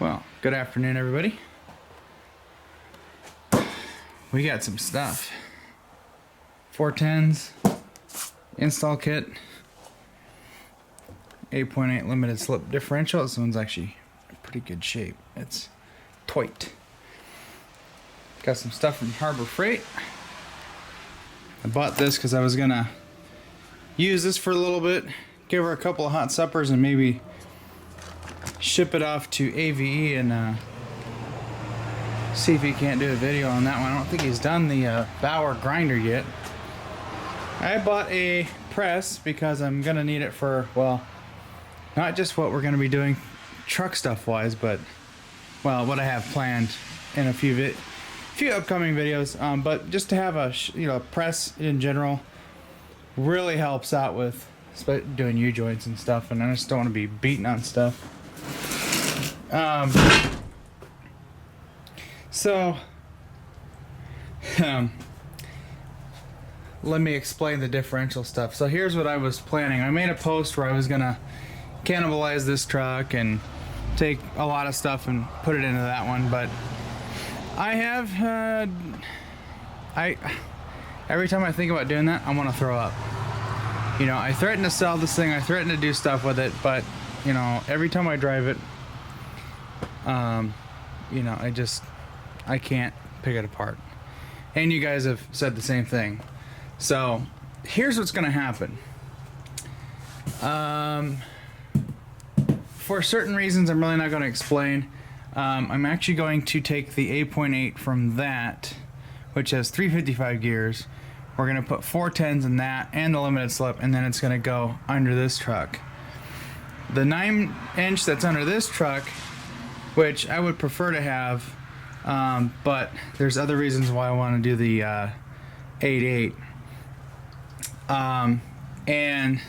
Well, good afternoon, everybody. We got some stuff. 410s, install kit, 8.8 limited slip differential. This one's actually in pretty good shape. It's tight. Got some stuff from Harbor Freight. I bought this because I was gonna use this for a little bit, give her a couple of hot suppers, and maybe ship it off to AVE and see if he can't do a video on that one. I don't think he's done the Bauer grinder yet. I bought a press because I'm gonna need it for, well, not just what we're gonna be doing truck stuff wise, but well, what I have planned in a few upcoming videos. But just to have a press in general really helps out with doing U-joints and stuff, and I just don't want to be beating on stuff. Let me explain the differential stuff. So here's what I was planning. I made a post where I was gonna cannibalize this truck and take a lot of stuff and put it into that one, but I have every time I think about doing that, I want to throw up. You know, I threaten to sell this thing, I threaten to do stuff with it, but you know, every time I drive it, you know, I can't pick it apart. And you guys have said the same thing. So here's what's gonna happen. For certain reasons I'm really not going to explain, I'm actually going to take the 8.8 from that, which has 355 gears. We're going to put 410s in that and the limited slip, and then it's going to go under this truck. The 9-inch that's under this truck, which I would prefer to have, but there's other reasons why I want to do the 8.8. And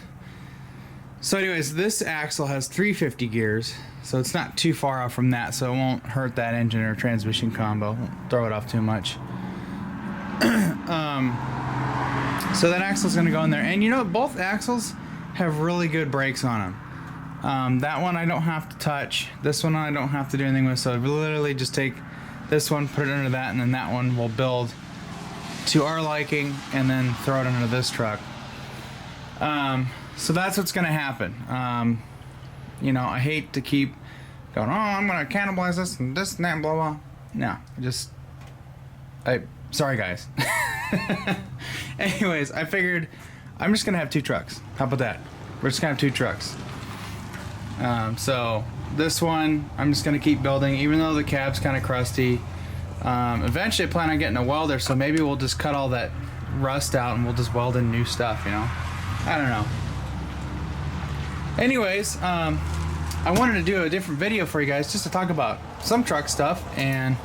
so anyways, this axle has 350 gears, so it's not too far off from that, so it won't hurt that engine or transmission combo. Won't throw it off too much. So that axle's going to go in there. And you know, both axles have really good brakes on them. That one I don't have to touch. This one I don't have to do anything with, so I literally just take this one, put it under that, and then that one will build to our liking, and then throw it under this truck. So that's what's going to happen. You know, I hate to keep going, oh, I'm going to cannibalize this and this and that and blah, blah. No, sorry guys. Anyways, I figured I'm just going to have two trucks. How about that? We're just going to have two trucks. So this one, I'm just going to keep building, even though the cab's kind of crusty. Eventually I plan on getting a welder, so maybe we'll just cut all that rust out and we'll just weld in new stuff, you know? I don't know. Anyways, I wanted to do a different video for you guys just to talk about some truck stuff and,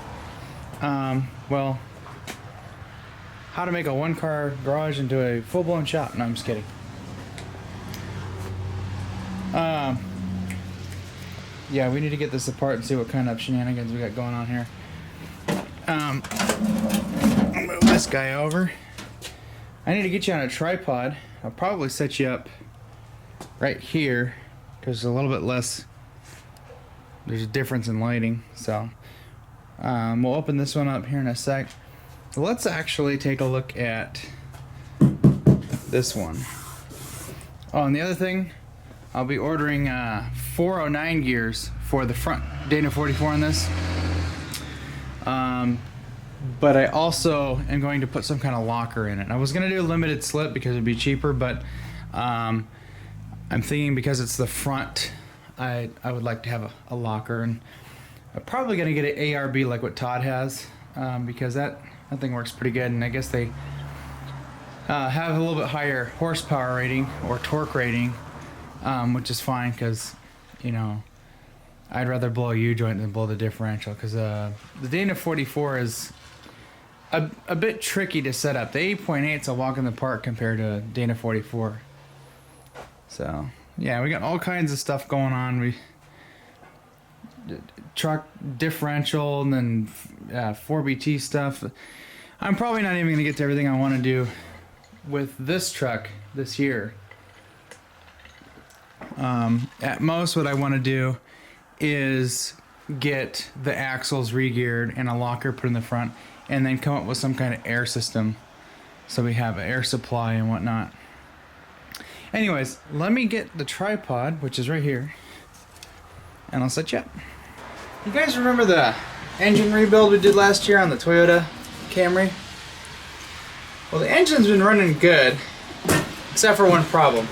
well, how to make a one-car garage into a full-blown shop. No, I'm just kidding. Yeah, we need to get this apart and see what kind of shenanigans we got going on here. I'll move this guy over. I need to get you on a tripod. I'll probably set you up right here because there's a little bit less, there's a difference in lighting. So we'll open this one up here in a sec. Let's actually take a look at this one. Oh, and the other thing, I'll be ordering 409 gears for the front Dana 44 on this. But I also am going to put some kind of locker in it. I was going to do a limited slip because it'd be cheaper, but I'm thinking because it's the front, I would like to have a locker, and I'm probably going to get an ARB like what Todd has, because that thing works pretty good, and I guess they have a little bit higher horsepower rating or torque rating, which is fine because, you know, I'd rather blow a U-joint than blow the differential, because the Dana 44 is a bit tricky to set up. The 8.8's a walk in the park compared to Dana 44. So yeah, we got all kinds of stuff going on. We truck differential and then 4BT stuff. I'm probably not even gonna get to everything I want to do with this truck this year. At most, what I want to do is get the axles re-geared and a locker put in the front, and then come up with some kind of air system so we have air supply and whatnot. Anyways, let me get the tripod, which is right here, and I'll set you up. You guys remember the engine rebuild we did last year on the Toyota Camry? Well, the engine's been running good, except for one problem.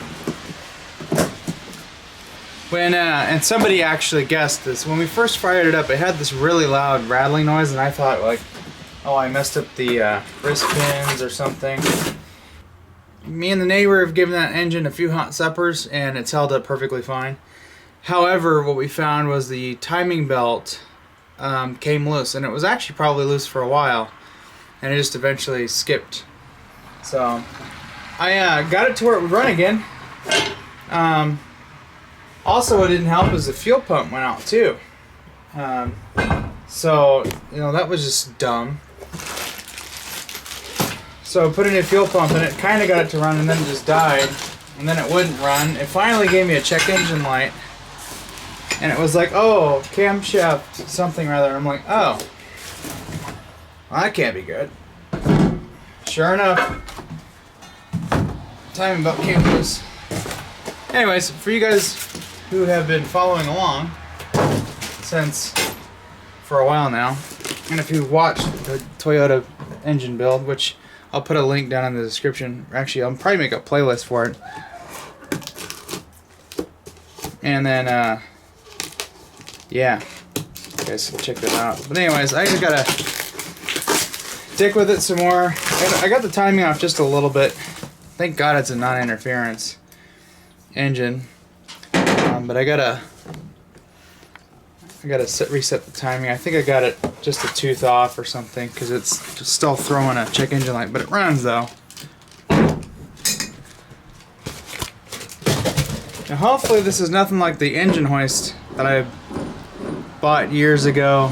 When and somebody actually guessed this, when we first fired it up, it had this really loud rattling noise, and I thought, like, oh, I messed up the wrist pins or something. Me and the neighbor have given that engine a few hot suppers, and it's held up perfectly fine. However, what we found was the timing belt came loose, and it was actually probably loose for a while, and it just eventually skipped. So I got it to where it would run again. Also, what didn't help is the fuel pump went out too. So, you know, that was just dumb. So I put in a fuel pump, and it kind of got it to run, and then it just died, and then it wouldn't run. It finally gave me a check engine light, and it was like, oh, camshaft something rather. I'm like, oh, well, that can't be good. Sure enough, timing belt came loose. Anyways, for you guys who have been following along for a while now, and if you watched the Toyota engine build, which I'll put a link down in the description. Actually, I'll probably make a playlist for it. And then, yeah, you guys can check that out. But anyways, I just gotta stick with it some more. I got the timing off just a little bit. Thank God it's a non-interference engine. But I gotta reset the timing. I think I got it just a tooth off or something, because it's just still throwing a check engine light, but it runs though. Now hopefully this is nothing like the engine hoist that I bought years ago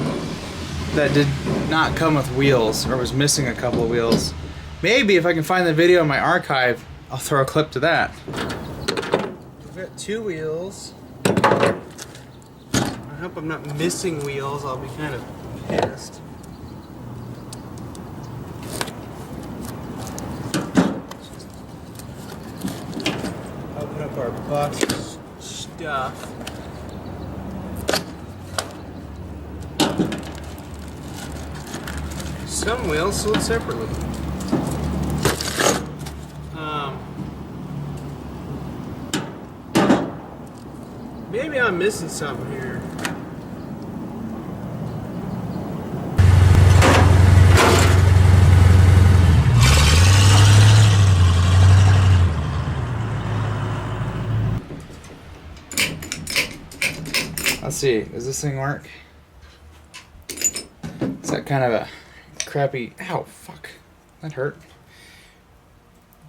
that did not come with wheels, or was missing a couple of wheels. Maybe if I can find the video in my archive, I'll throw a clip to that. We've got 2 wheels. I hope I'm not missing wheels. I'll be kind of pissed. Open up our box of stuff. Some wheels sold separately. Maybe I'm missing something here. Let's see, does this thing work? It's that kind of a crappy, ow, fuck, that hurt.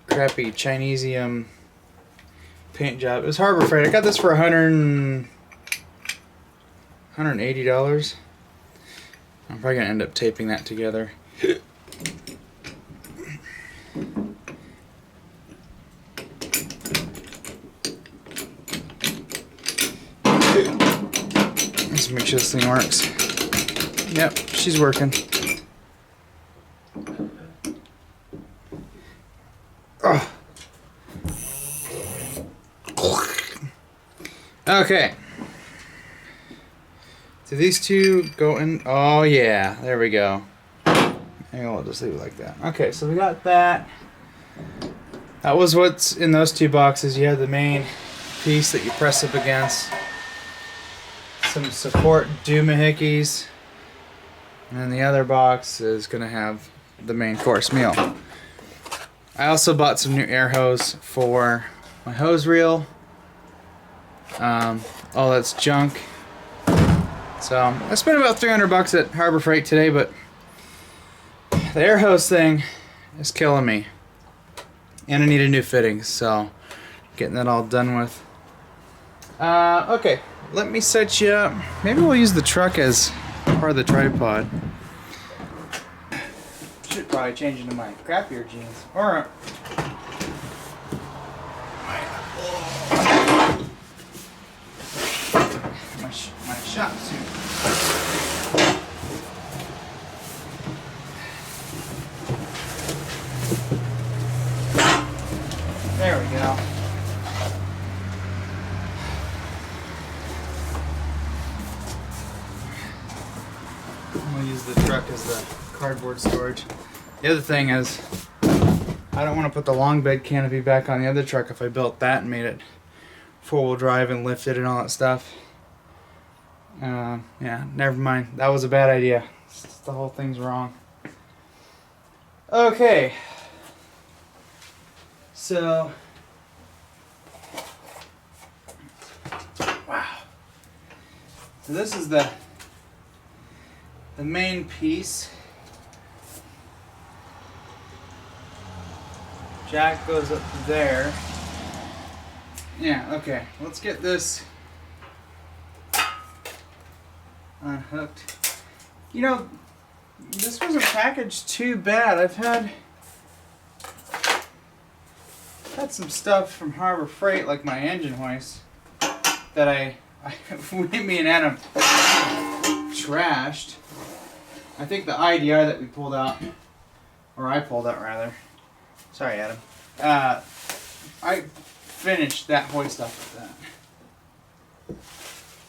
Crappy Chinesium paint job. It was Harbor Freight. I got this for $180. I'm probably gonna end up taping that together. Let's make sure this thing works. Yep, she's working. Oh. Okay. Do these two go in? Oh yeah, there we go. Maybe we'll just leave it like that. Okay, so we got that. That was what's in those 2 boxes. You have the main piece that you press up against. Some support doohickeys. And then the other box is going to have the main course meal. I also bought some new air hose for my hose reel. All that's junk. So I spent about $300 at Harbor Freight today, but the air hose thing is killing me. And I need a new fitting, so getting that all done with. Okay, let me set you up. Maybe we'll use the truck as part of the tripod. Should probably change into my crappier jeans. Or my shop suit. I'm gonna use the truck as the cardboard storage. The other thing is, I don't want to put the long bed canopy back on the other truck if I built that and made it four-wheel drive and lifted and all that stuff. Yeah, never mind. That was a bad idea. The whole thing's wrong. Okay. So, wow. So this is the main piece. Jack goes up to there. Yeah, okay. Let's get this unhooked. You know, this wasn't packaged too bad. I've had some stuff from Harbor Freight, like my engine hoist, that me and Adam trashed. I think the IDR that we pulled out, or I pulled out rather. Sorry, Adam. I finished that hoist up with that.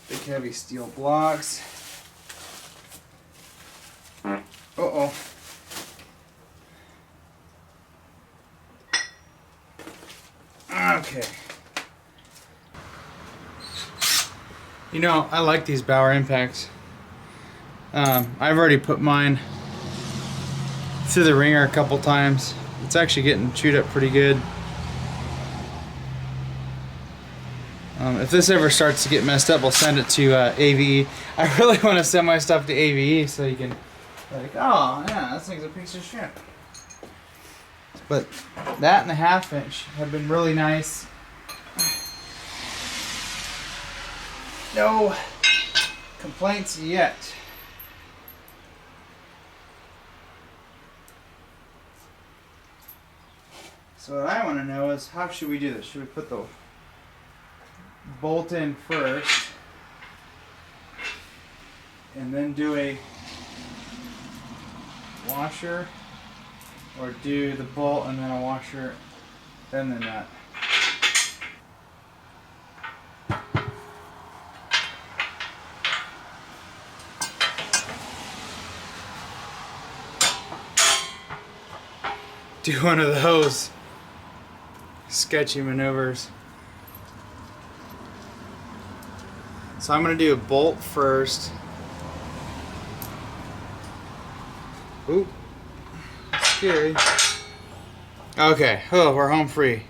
Big heavy steel blocks. Uh-oh. Okay. You know, I like these Bauer impacts. I've already put mine through the ringer a couple times. It's actually getting chewed up pretty good. If this ever starts to get messed up, I'll send it to AVE. I really want to send my stuff to AVE so you can, like, oh yeah, this thing's a piece of shit. But that and the 1/2 inch have been really nice. No complaints yet. So what I want to know is, how should we do this? Should we put the bolt in first and then do a washer, or do the bolt and then a washer, then the nut? Do one of those sketchy maneuvers. So I'm going to do a bolt first. Ooh, that's scary. Okay, oh, we're home free.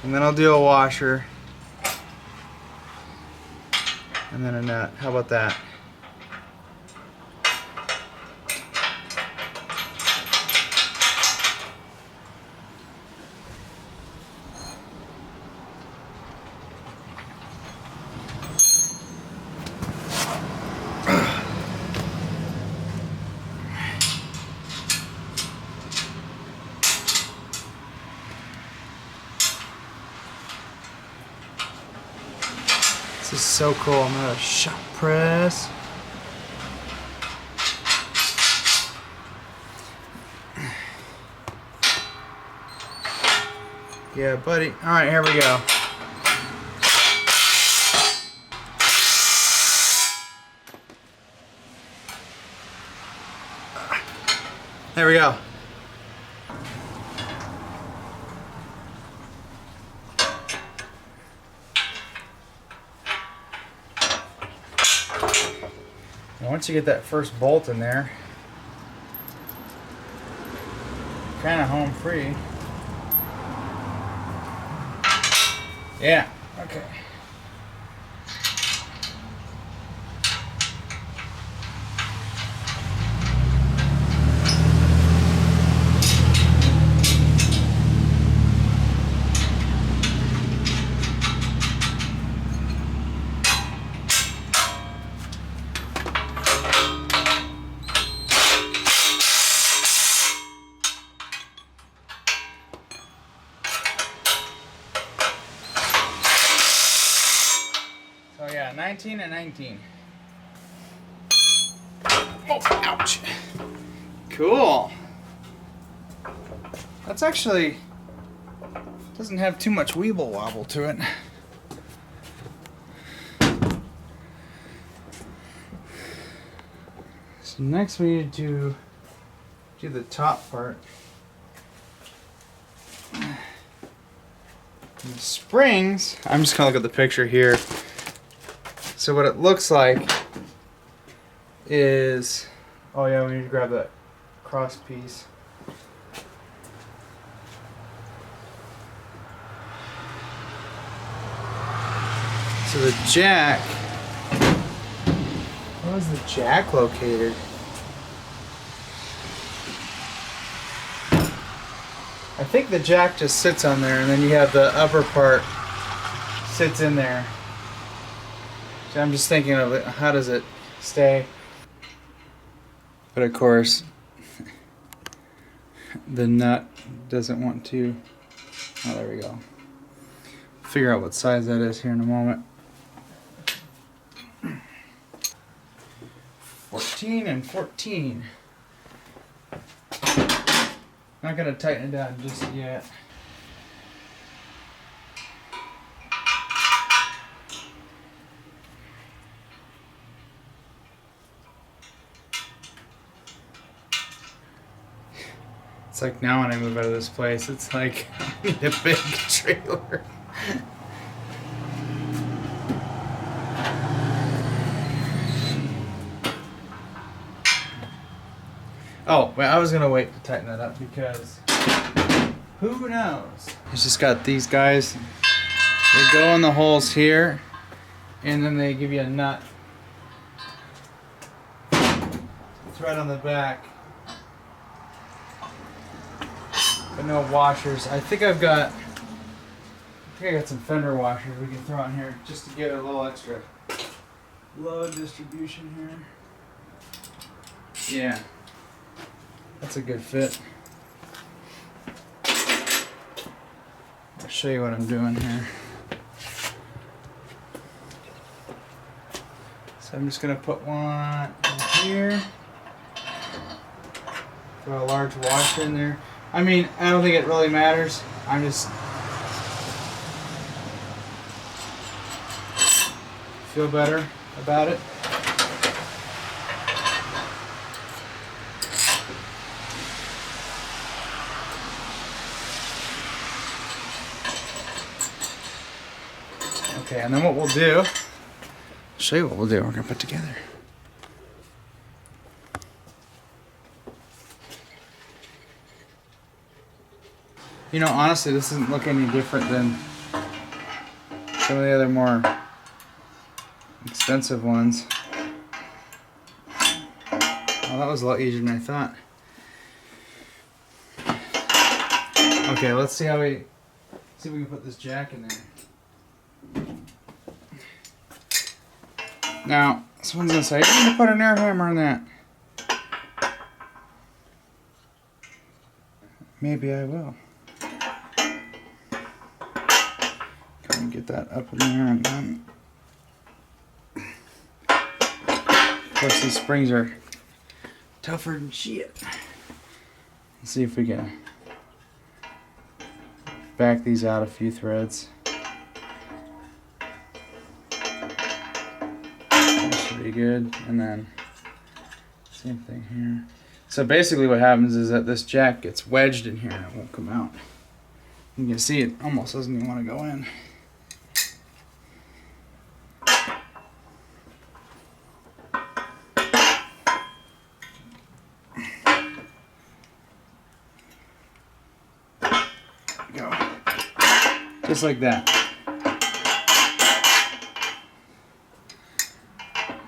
And then I'll do a washer. And then a nut. How about that? This is so cool. I'm gonna shop press. Yeah, buddy. All right, here we go. There we go. And once you get that first bolt in there, kind of home free. Yeah, okay. So yeah, 19 and 19. Oh, ouch. Cool. That's actually, doesn't have too much weeble wobble to it. So next we need to do the top part. And the springs, I'm just gonna look at the picture here. So what it looks like is, oh yeah, we need to grab that cross piece. So the jack, where is the jack located? I think the jack just sits on there, and then you have the upper part sits in there. So I'm just thinking of it, how does it stay? But of course, the nut doesn't want to. Oh, there we go. Figure out what size that is here in a moment. 14 and 14. Not gonna tighten it down just yet. It's like now when I move out of this place, it's like I need a big trailer. Oh, well, I was gonna wait to tighten that up because who knows? It's just got these guys. They go in the holes here, and then they give you a nut. It's right on the back. But no washers. I think I got some fender washers we can throw in here just to get a little extra load distribution here. Yeah. That's a good fit. I'll show you what I'm doing here. So I'm just gonna put one in here. Throw a large washer in there. I mean, I don't think it really matters. I'm just feel better about it. Okay, and then what we'll do, I'll show you what we'll do. We're gonna put together. You know, honestly, this doesn't look any different than some of the other more expensive ones. Oh, that was a lot easier than I thought. Okay, let's see how see if we can put this jack in there. Now, someone's gonna say, "You need to put an air hammer on that." Maybe I will. Come and get that up in there and then. Of course, these springs are tougher than shit. Let's see if we can back these out a few threads. Pretty good, and then same thing here. So basically what happens is that this jack gets wedged in here and it won't come out. You can see it almost doesn't even want to go in. Go. Just like that.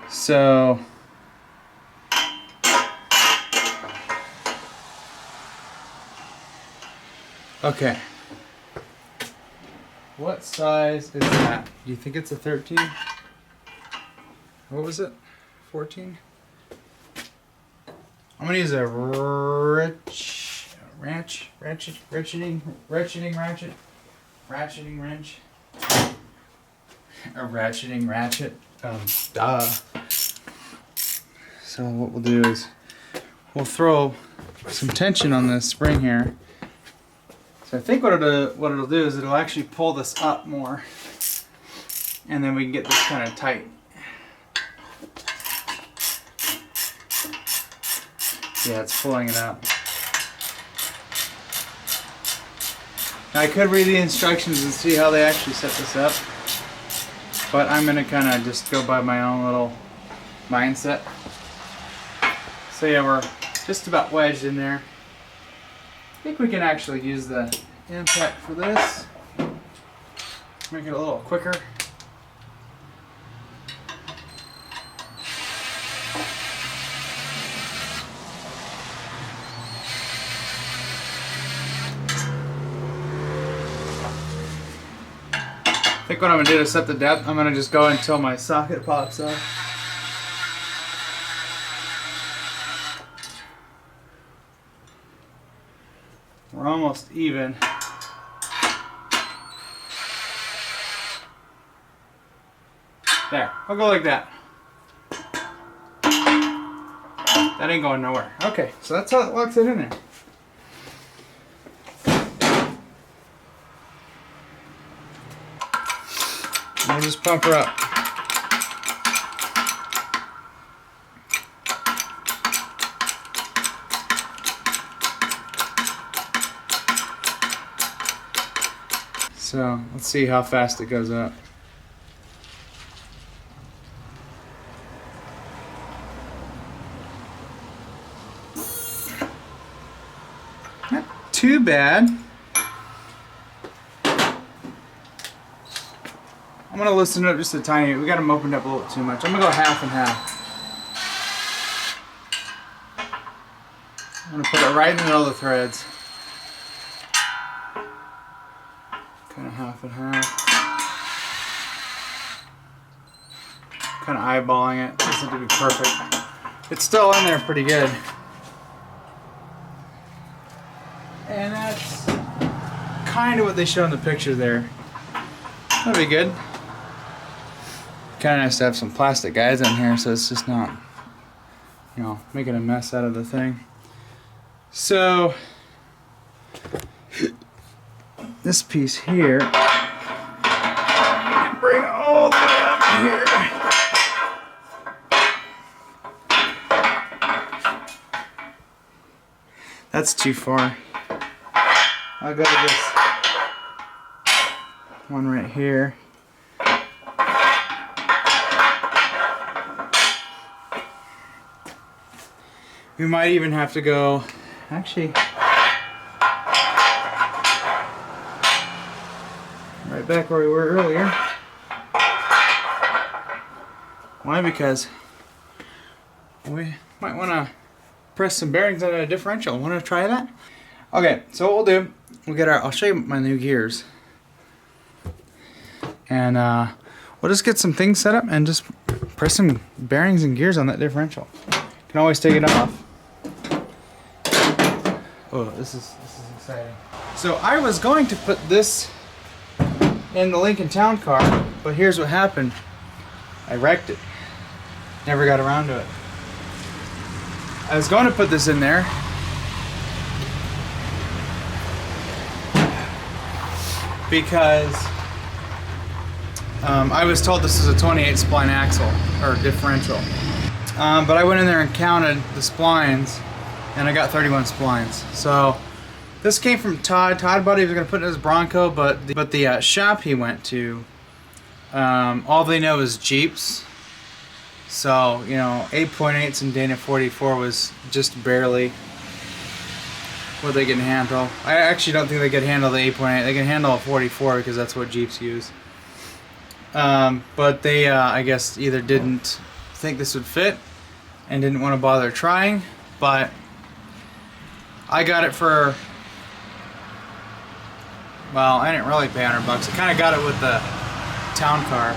So okay. What size is that? Do you think it's a 13? What was it? 14? I'm gonna use a ratcheting wrench. A ratcheting ratchet. Duh. So what we'll do is we'll throw some tension on this spring here. So I think what it'll do is it'll actually pull this up more, and then we can get this kind of tight. Yeah, it's pulling it up. Now, I could read the instructions and see how they actually set this up, but I'm gonna kind of just go by my own little mindset. So yeah, we're just about wedged in there. I think we can actually use the impact for this. Make it a little quicker. I think what I'm going to do to set the depth, I'm going to just go until my socket pops up. We're almost even. There, I'll go like that. That ain't going nowhere. Okay, so that's how it locks it in there. And we'll just pump her up. So let's see how fast it goes up. Not too bad. I'm gonna loosen it up just a tiny bit. We got them opened up a little too much. I'm gonna go half and half. I'm gonna put it right in the middle of the threads. Kind of half and half. Kind of eyeballing it. Doesn't have to be perfect. It's still in there pretty good. And that's kind of what they show in the picture there. That'll be good. Kind of nice to have some plastic guides on here so it's just not, you know, making a mess out of the thing. So this piece here, bring it all the way up here. That's too far. I'll go to this one right here. We might even have to go, actually, right back where we were earlier. Why? Because we might want to press some bearings on a differential. Want to try that? Okay, so what we'll do, we'll get our, I'll show you my new gears. And we'll just get some things set up and just press some bearings and gears on that differential. You can always take it off. Oh, this is exciting. So I was going to put this in the Lincoln Town Car, but here's what happened. I wrecked it. Never got around to it. I was going to put this in there, because I was told this is a 28 spline axle, or differential. But I went in there and counted the splines, and I got 31 splines. So this came from Todd. Todd thought he was going to put it in his Bronco, but the shop he went to, all they know is Jeeps. So, you know, 8.8s and Dana 44 was just barely what they can handle. I actually don't think they could handle the 8.8. They can handle a 44 because that's what Jeeps use. But they, I guess, either didn't think this would fit and didn't want to bother trying. But I got it for, well, I didn't really pay $100. I kind of got it with the town car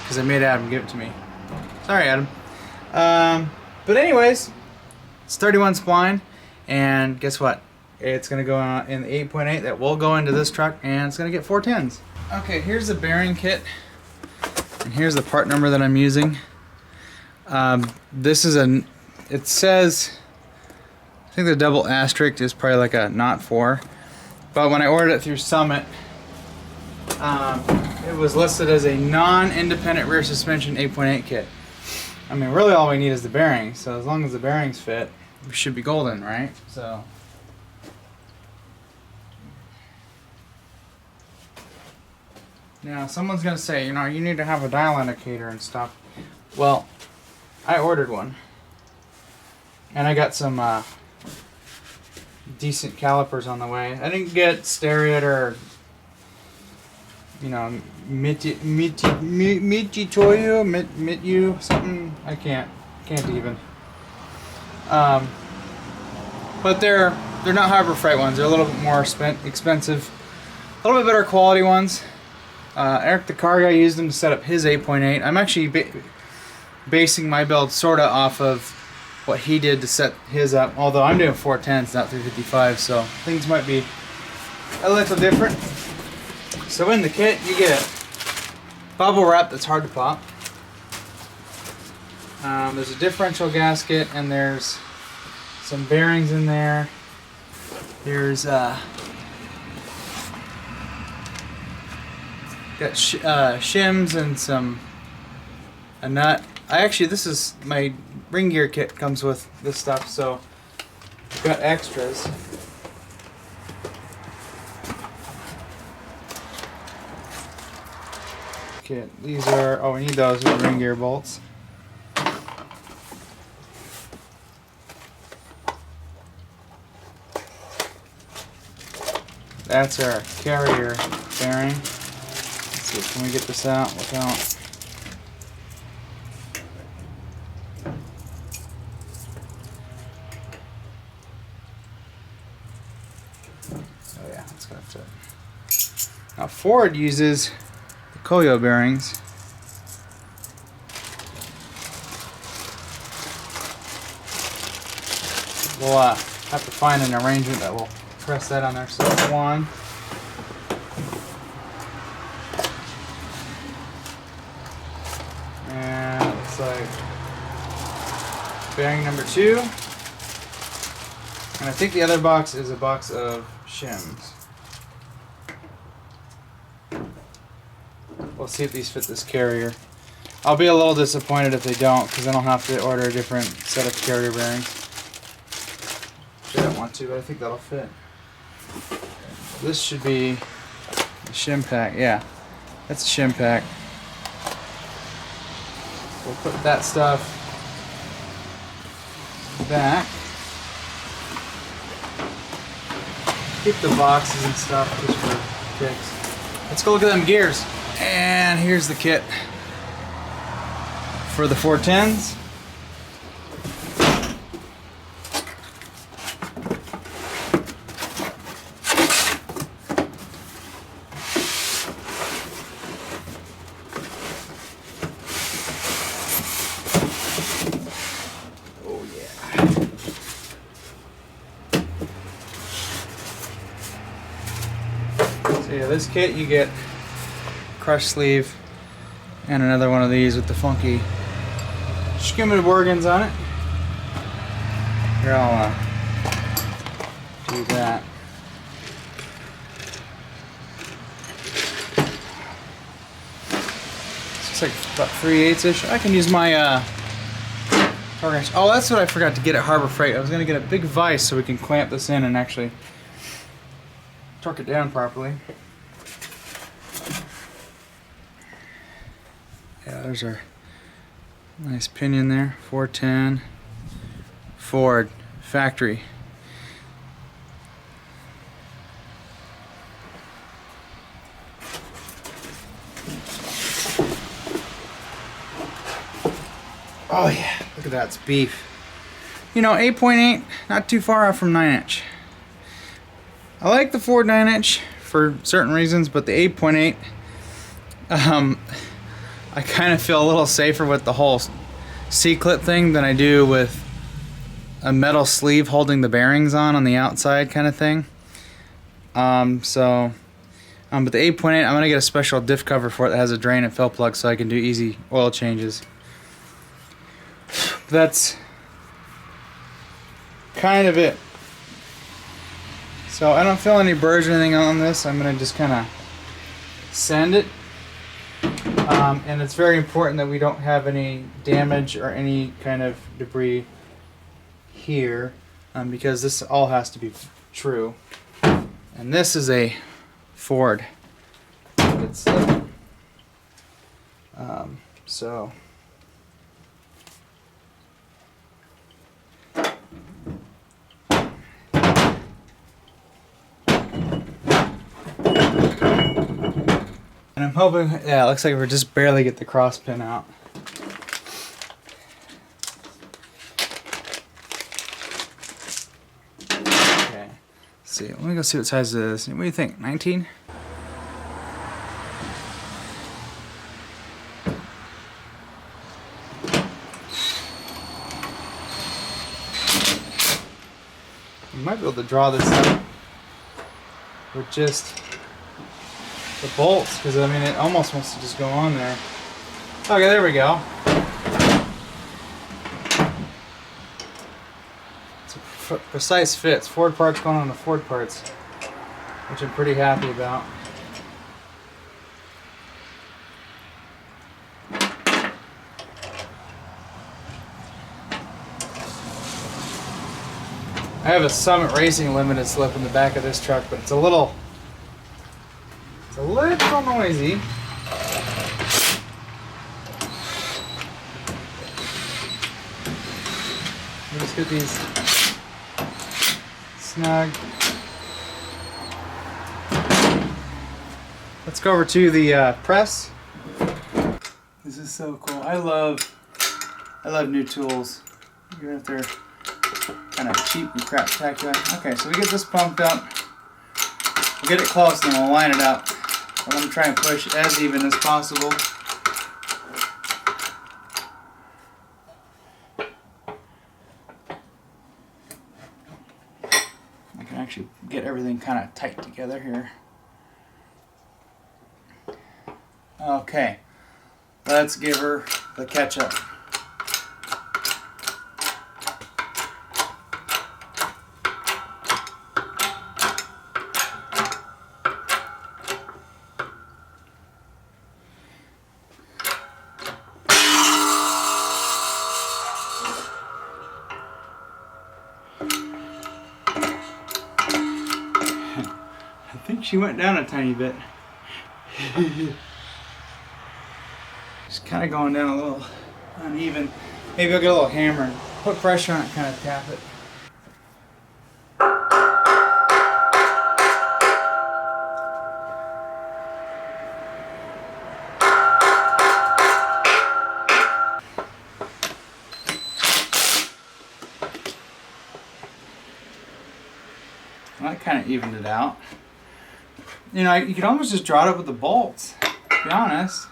because I made Adam give it to me. Sorry, Adam. But anyways, it's 31 spline, and guess what? It's going to go in the 8.8 that will go into this truck, and it's going to get 410s. Okay, here's the bearing kit, and here's the part number that I'm using. This is it says, I think the double asterisk is probably like a 04, but when I ordered it through Summit, it was listed as a non-independent rear suspension 8.8 kit. I mean, really all we need is the bearings. So as long as the bearings fit, we should be golden, right? So. Now, someone's going to say, you know, you need to have a dial indicator and stuff. Well, I ordered one. And I got some decent calipers on the way. I didn't get Stariat or, you know, Mityu, something. I can't even. But they're not Harbor Freight ones. They're a little bit more expensive. A little bit better quality ones. Eric the car guy used them to set up his 8.8. I'm actually basing my build sort of off of what he did to set his up, although I'm doing 410s, not 355, so things might be a little different. So in the kit, you get bubble wrap that's hard to pop. There's a differential gasket, and there's some bearings in there. There's got shims and a nut. This is my ring gear kit comes with this stuff, so I've got extras. Okay, these are, oh, we need those with ring gear bolts. That's our carrier bearing. Let's see, can we get this out without... Oh yeah, it's gonna fit. Now Ford uses the Koyo bearings. We'll have to find an arrangement that will press that on there. So one. And it looks like bearing number 2. And I think the other box is a box of shims. We'll see if these fit this carrier. I'll be a little disappointed if they don't, because then I'll have to order a different set of carrier bearings. I don't want to, but I think that'll fit. This should be a shim pack. Yeah, that's a shim pack. We'll put that stuff back. Keep the boxes and stuff just for kicks. Let's go look at them gears. And here's the kit for the 410s. Oh yeah. So yeah, this kit you get crush sleeve and another one of these with the funky skimmed organs on it. Here, I'll do that. It's like about 3/8-ish. I can use my torque wrench. Oh, that's what I forgot to get at Harbor Freight. I was gonna get a big vise so we can clamp this in and actually torque it down properly. Yeah, there's our nice pinion there. 410 Ford factory. Oh yeah, look at that, it's beef. You know, 8.8, not too far off from 9-inch. I like the Ford 9-inch for certain reasons, but the 8.8, I kind of feel a little safer with the whole C-clip thing than I do with a metal sleeve holding the bearings on the outside kind of thing. But the 8.8, I'm going to get a special diff cover for it that has a drain and fill plug so I can do easy oil changes. That's kind of it. So I don't feel any burrs or anything on this. I'm going to just kind of sand it. And it's very important that we don't have any damage or any kind of debris here, because this all has to be true. And this is a Ford. It's so. And I'm hoping, yeah, it looks like we're just barely get the cross pin out. Okay, let's see. Let me go see what size it is. What do you think? 19? You might be able to draw this up with just the bolts, because I mean it almost wants to just go on there. Okay, there we go. It's a precise fit. It's Ford parts going on the Ford parts, which I'm pretty happy about. I have a Summit Racing limited slip in the back of this truck, but it's a little noisy. Let's get these snug. Let's go over to the press. This is so cool. I love new tools, even if they're kind of cheap and crap-tacular. Okay, so we get this pumped up. We'll get it close and then we'll line it up. I'm going to try and push as even as possible. I can actually get everything kind of tight together here. Okay, let's give her the ketchup. I think she went down a tiny bit. Just kind of going down a little uneven. Maybe I'll get a little hammer and put pressure on it, kind of tap it. Well, that kind of evened it out. You know, you could almost just draw it up with the bolts, to be honest.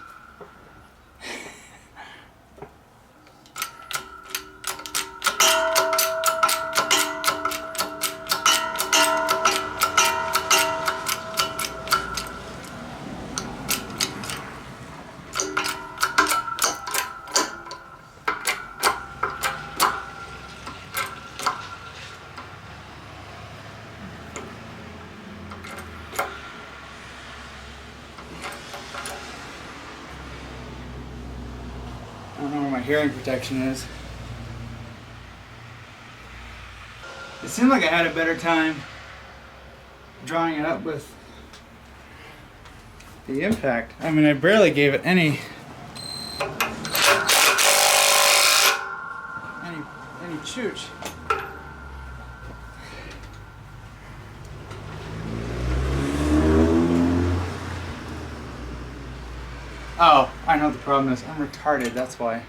I don't know where my hearing protection is. It seemed like I had a better time drawing it up with the impact. I mean, I barely gave it any chooch. Oh, I know what the problem is. I'm retarded, that's why.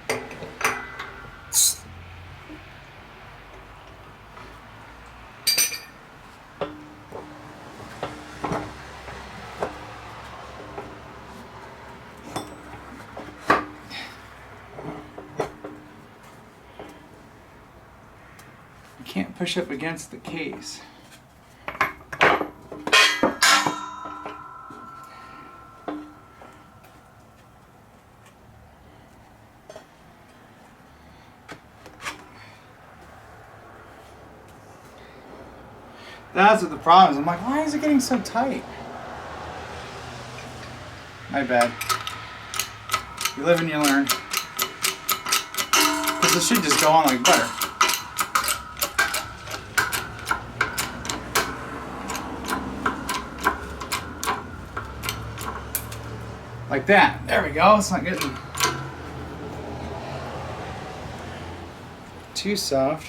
I can't push up against the case. That's what the problem is. I'm like, why is it getting so tight? My bad. You live and you learn. Because this should just go on like butter. Like that. There we go. It's not getting too soft.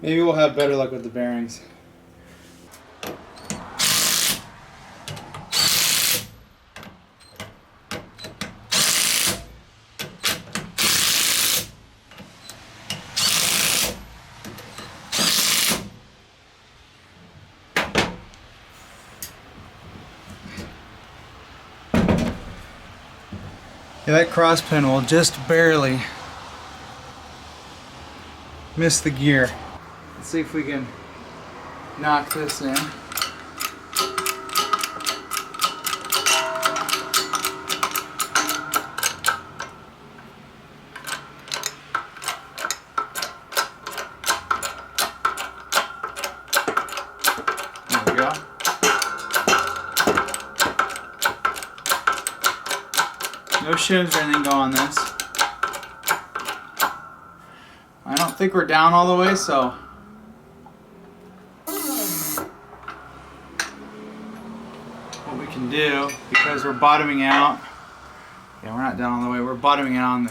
Maybe we'll have better luck with the bearings. Yeah, that cross pin will just barely miss the gear. Let's see if we can knock this in. There we go. No shivs or anything go on this. I don't think we're down all the way, so what we can do, because we're bottoming out, yeah, we're not down all the way, we're bottoming out on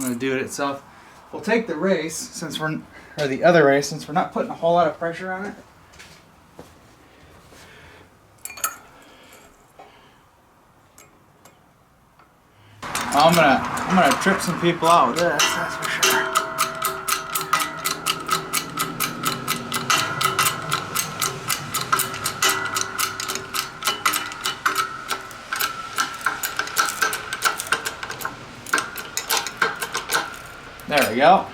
the do-it itself. We'll take the race, since we're, or the other race, since we're not putting a whole lot of pressure on it. I'm gonna trip some people out with this, that's for sure. There we go.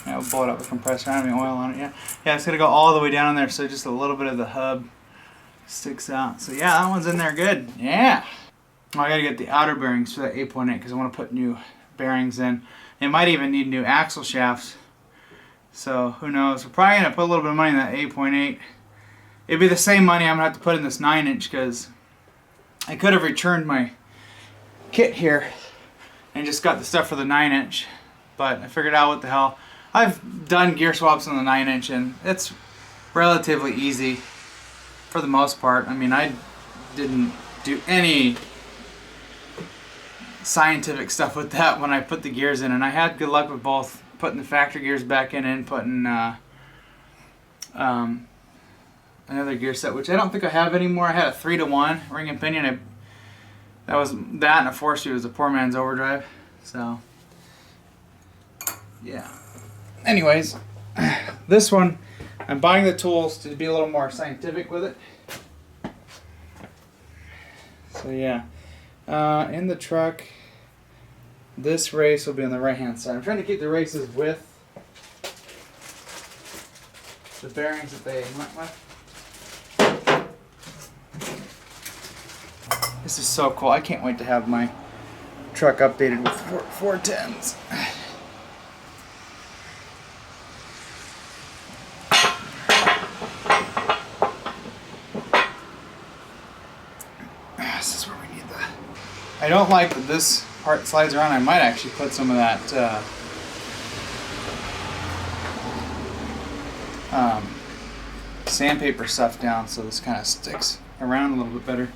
Yeah, we'll blow it up with compressor. I don't have any oil on it yet. Yeah, it's gonna go all the way down in there, so just a little bit of the hub sticks out. So yeah, that one's in there good. Yeah. Oh, I gotta get the outer bearings for that 8.8 because I want to put new bearings in. It might even need new axle shafts. So who knows? We're probably gonna put a little bit of money in that 8.8. It'd be the same money I'm gonna have to put in this 9-inch because I could have returned my kit here and just got the stuff for the 9-inch, but I figured out what the hell. I've done gear swaps on the 9-inch and it's relatively easy for the most part. I mean, I didn't do any scientific stuff with that when I put the gears in, and I had good luck with both putting the factory gears back in and putting another gear set, which I don't think I have anymore. I had a 3-to-1 ring and pinion. That and a 4-speed was a poor man's overdrive. So yeah. Anyways, this one, I'm buying the tools to be a little more scientific with it. So yeah, in the truck, this race will be on the right-hand side. I'm trying to keep the races with the bearings that they went with. This is so cool. I can't wait to have my truck updated with 410s. This is where we need the... I don't like that this part slides around. I might actually put some of that sandpaper stuff down so this kind of sticks around a little bit better.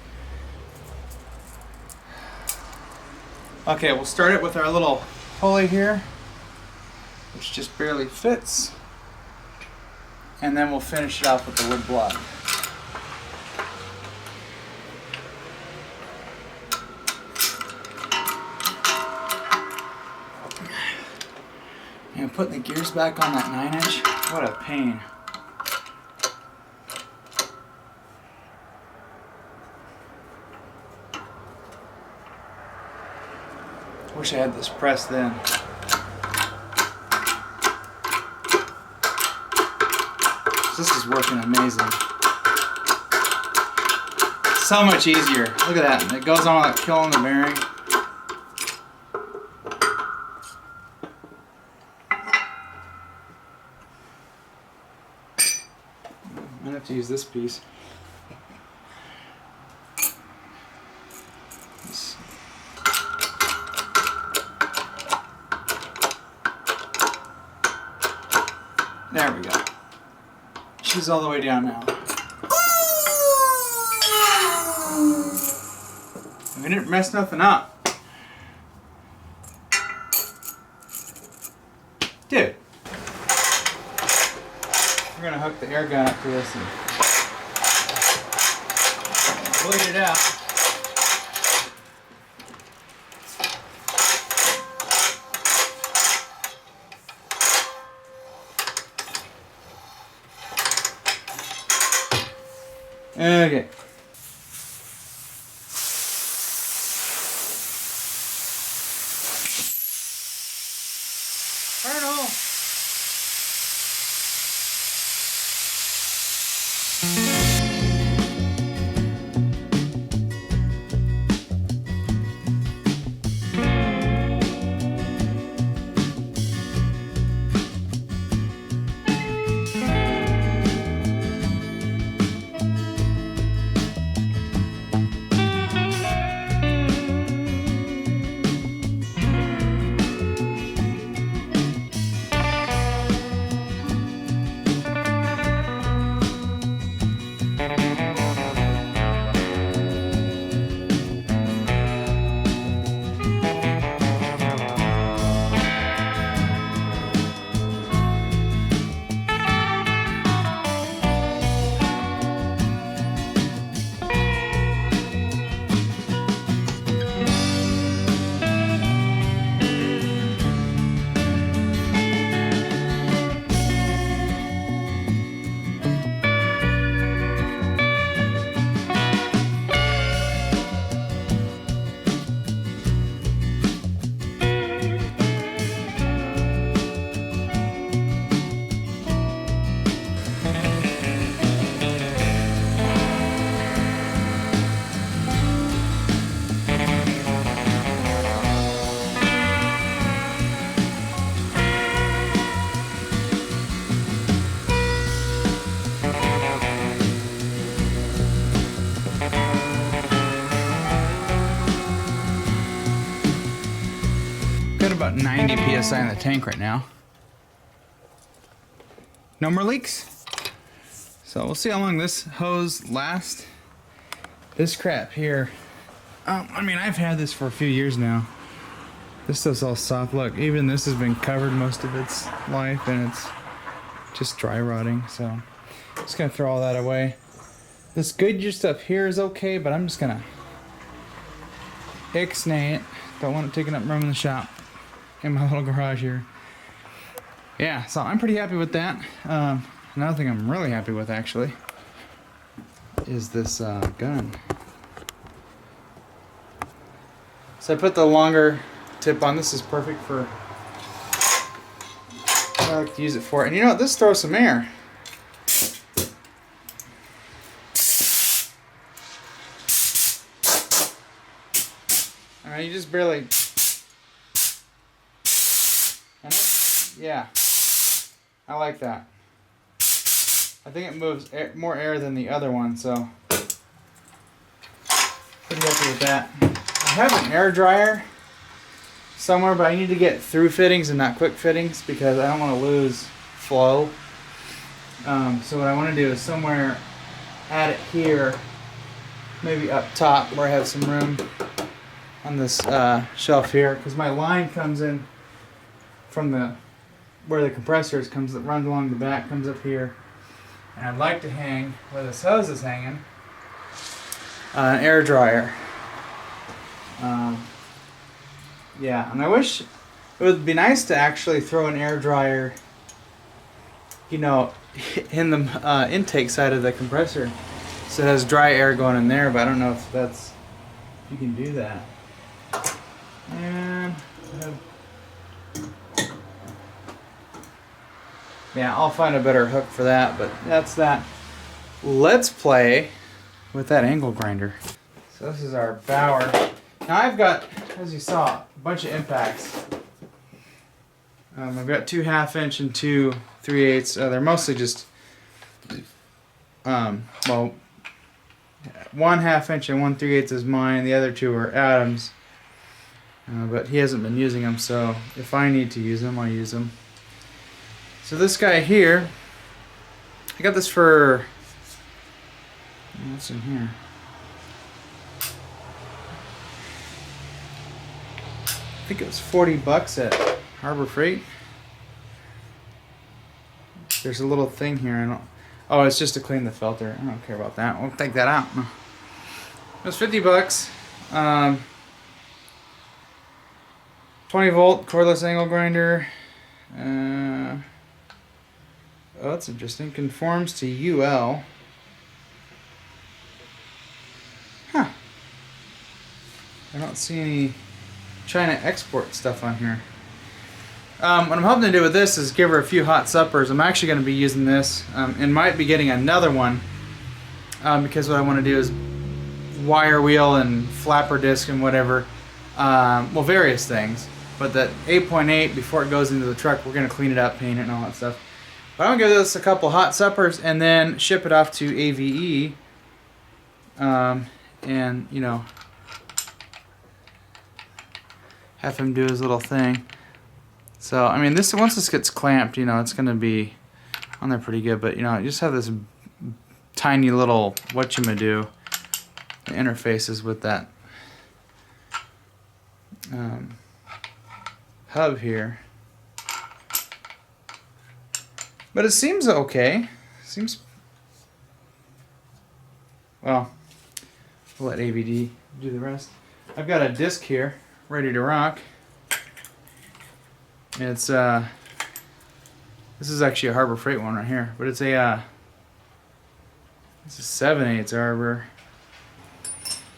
Okay, we'll start it with our little pulley here, which just barely fits, and then we'll finish it off with the wood block. And putting the gears back on that 9-inch, what a pain. Wish I had this pressed then. This is working amazing. So much easier. Look at that. It goes on without killing the bearing. I'm gonna have to use this piece. There we go. She's all the way down now. We didn't mess nothing up. Dude. We're gonna hook the air gun up to this and bleed it out. Okay. Colonel. Got about 90 psi in the tank right now. No more leaks. So we'll see how long this hose lasts. This crap here, I mean, I've had this for a few years now. This stuff's all soft. Look, even this has been covered most of its life and it's just dry rotting. So I'm just gonna throw all that away. This Goodyear stuff here is okay, but I'm just gonna ixnay it. Don't want it taking up room in the shop, in my little garage here. Yeah, so I'm pretty happy with that. Another thing I'm really happy with actually is this gun. So I put the longer tip on. This is perfect for what I like to use it for. And you know what? This throws some air. You just barely. Yeah, I like that. I think it moves more air than the other one, so pretty happy with that. I have an air dryer somewhere, but I need to get through fittings and not quick fittings because I don't want to lose flow. So what I want to do is somewhere add it here, maybe up top where I have some room on this shelf here, because my line comes in from the where the compressor is, comes runs along the back, comes up here, and I'd like to hang where this hose is hanging an air dryer. Yeah, and I wish it would be nice to actually throw an air dryer, you know, in the intake side of the compressor, so it has dry air going in there. But I don't know if you can do that. And Yeah, I'll find a better hook for that, but that's that. Let's play with that angle grinder. So this is our Bauer. Now I've got, as you saw, a bunch of impacts. I've got 2 1/2" and 2 3/8. They're mostly just, well, 1 1/2" and 1 3/8 is mine. The other 2 are Adam's. But he hasn't been using them, so if I need to use them, I'll use them. So this guy here, I got this for, what's in here? I think it was $40 at Harbor Freight. There's a little thing here. I don't. Oh, it's just to clean the filter. I don't care about that. We'll take that out. It was $50. 20-volt cordless angle grinder. Oh, that's interesting. Conforms to UL. Huh. I don't see any China export stuff on here. What I'm hoping to do with this is give her a few hot suppers. I'm actually going to be using this and might be getting another one because what I want to do is wire wheel and flapper disc and whatever. Well, various things. But that 8.8, before it goes into the truck, we're going to clean it up, paint it, and all that stuff. But I'm going to give this a couple hot suppers and then ship it off to AVE. And, you know, have him do his little thing. So, I mean, this once this gets clamped, you know, it's going to be on there pretty good. But, you know, you just have this tiny little whatchamado interfaces with that hub here. But it seems okay. Seems, well, we'll let AVD do the rest. I've got a disc here ready to rock. It's this is actually a Harbor Freight one right here, but it's a 7/8 arbor.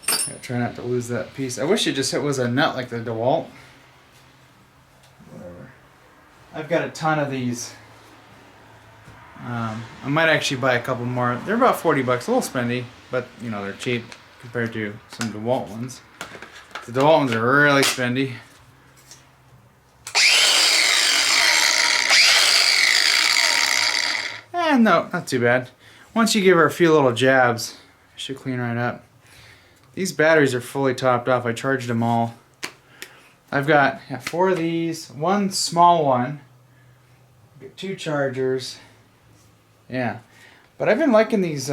Gotta try not to lose that piece. I wish it was a nut like the DeWalt. Whatever. I've got a ton of these. I might actually buy a couple more. They're about $40, a little spendy, but you know they're cheap compared to some DeWalt ones. The DeWalt ones are really spendy. No, not too bad. Once you give her a few little jabs, it should clean right up. These batteries are fully topped off. I charged them all. I've got 4 of these, 1 small one, 2 chargers. Yeah, but I've been liking these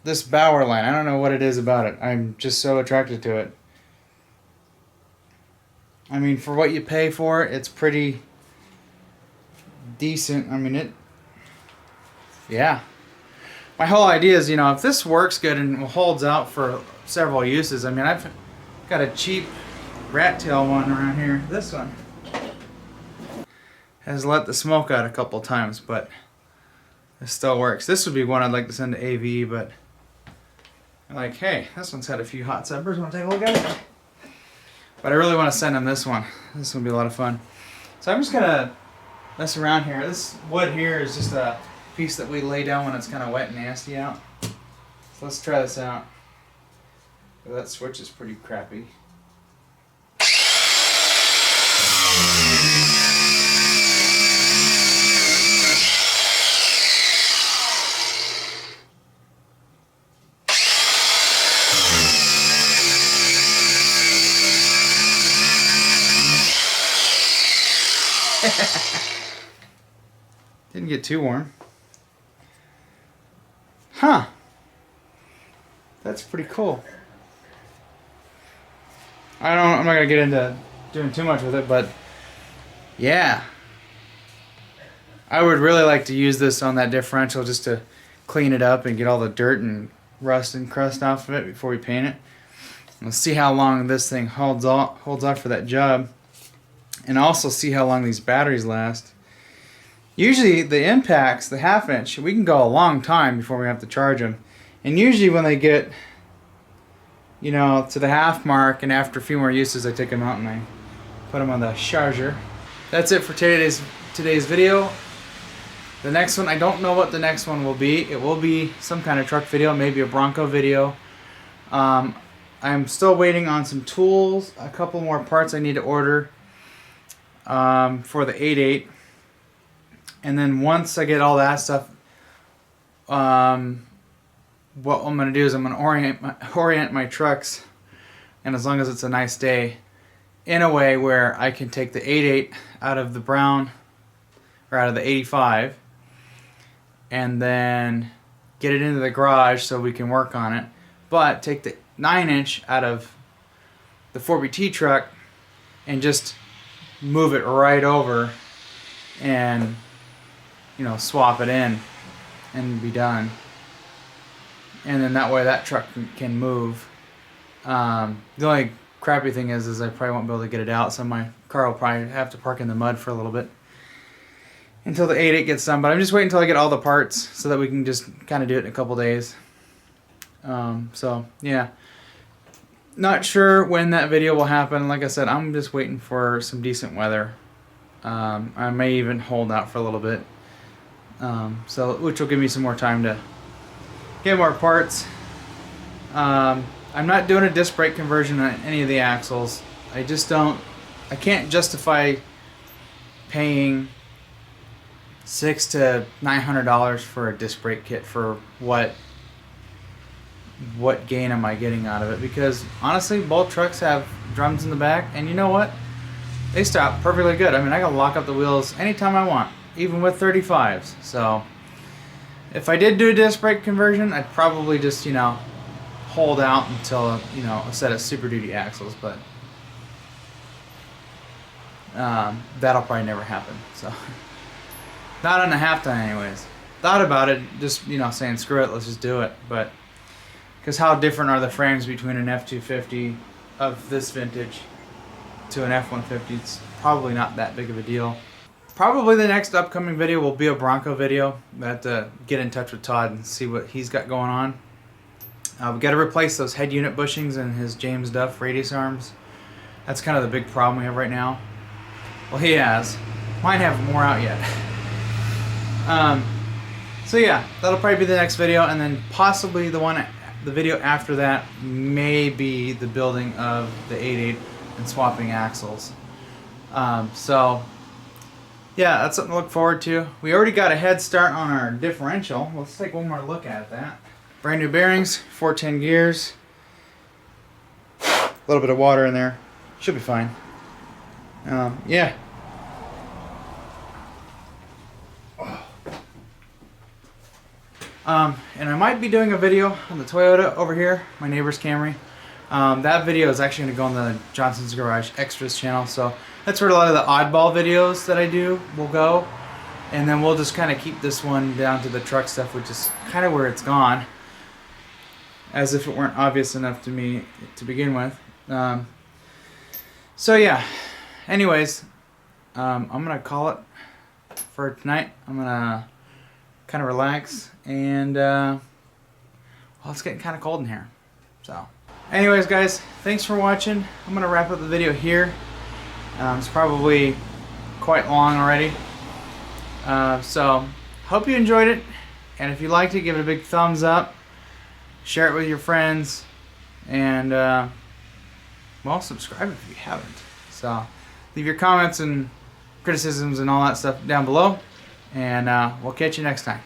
this Bauer line. I don't know what it is about it. I'm just so attracted to it. I mean, for what you pay for it, it's pretty decent. I mean, yeah. My whole idea is, you know, if this works good and holds out for several uses, I mean, I've got a cheap rat tail one around here. This one has let the smoke out a couple times, but it still works. This would be one I'd like to send to AV, but I'm like, hey, this one's had a few hot suppers. Want to take a look at it? But I really want to send them this one. This would be a lot of fun. So I'm just going to mess around here. This wood here is just a piece that we lay down when it's kind of wet and nasty out. So let's try this out. Well, that switch is pretty crappy. Didn't get too warm. Huh. That's pretty cool. I'm not gonna get into doing too much with it, but yeah. I would really like to use this on that differential just to clean it up and get all the dirt and rust and crust off of it before we paint it. Let's see how long this thing holds off for that job. And also see how long these batteries last. Usually the impacts, the 1/2 inch, we can go a long time before we have to charge them. And usually when they get, you know, to the half mark and after a few more uses, I take them out and I Put them on the charger. That's it for today's video. The next one, I don't know what the next one will be. It will be some kind of truck video, maybe a Bronco video. I'm still waiting on some tools, a couple more parts I need to order for the 8.8. And then once I get all that stuff, what I'm going to do is I'm going to orient my trucks, and as long as it's a nice day, in a way where I can take the 8.8 out of the brown, or out of the 85, and then get it into the garage so we can work on it, but take the 9-inch out of the 4BT truck and just move it right over and, you know, swap it in and be done. And then that way that truck can move. The only crappy thing is I probably won't be able to get it out, so my car will probably have to park in the mud for a little bit until the 8.8 gets done. But I'm just waiting until I get all the parts so that we can just kind of do it in a couple days. So yeah, not sure when that video will happen. Like I said, I'm just waiting for some decent weather. I may even hold out for a little bit, which will give me some more time to get more parts. I'm not doing a disc brake conversion on any of the axles. I can't justify paying $600 to $900 for a disc brake kit for what gain am I getting out of it? Because honestly, both trucks have drums in the back, and you know what? They stop perfectly good. I mean, I can lock up the wheels anytime I want, even with 35s. So if I did do a disc brake conversion, I'd probably just, you know, hold out until, you know, a set of Super Duty axles, but that'll probably never happen. So not on the half ton anyways. Thought about it, just, you know, saying screw it, let's just do it. But because how different are the frames between an F250 of this vintage to an F150? It's probably not that big of a deal. Probably the next upcoming video will be a Bronco video. I have to get in touch with Todd and see what he's got going on. We got to replace those head unit bushings and his James Duff radius arms. That's kind of the big problem we have right now. Well, he has. Mine haven't more out yet. So yeah, that'll probably be the next video, and then possibly the video after that may be the building of the 8.8 and swapping axles. So yeah, that's something to look forward to. We already got a head start on our differential. Let's take one more look at that. Brand new bearings, 410 gears, a little bit of water in there, should be fine. Yeah. And I might be doing a video on the Toyota over here, my neighbor's Camry. That video is actually going to go on the Johnson's Garage Extras channel, so that's where a lot of the oddball videos that I do will go. And then we'll just kind of keep this one down to the truck stuff, which is kind of where it's gone, as if it weren't obvious enough to me to begin with. So yeah, anyways, I'm going to call it for tonight. I'm going to kind of relax, and well, it's getting kind of cold in here. So anyways, guys, thanks for watching. I'm going to wrap up the video here. It's probably quite long already. So hope you enjoyed it, and if you liked it, give it a big thumbs up, share it with your friends, and well, subscribe if you haven't. So leave your comments and criticisms and all that stuff down below, and we'll catch you next time.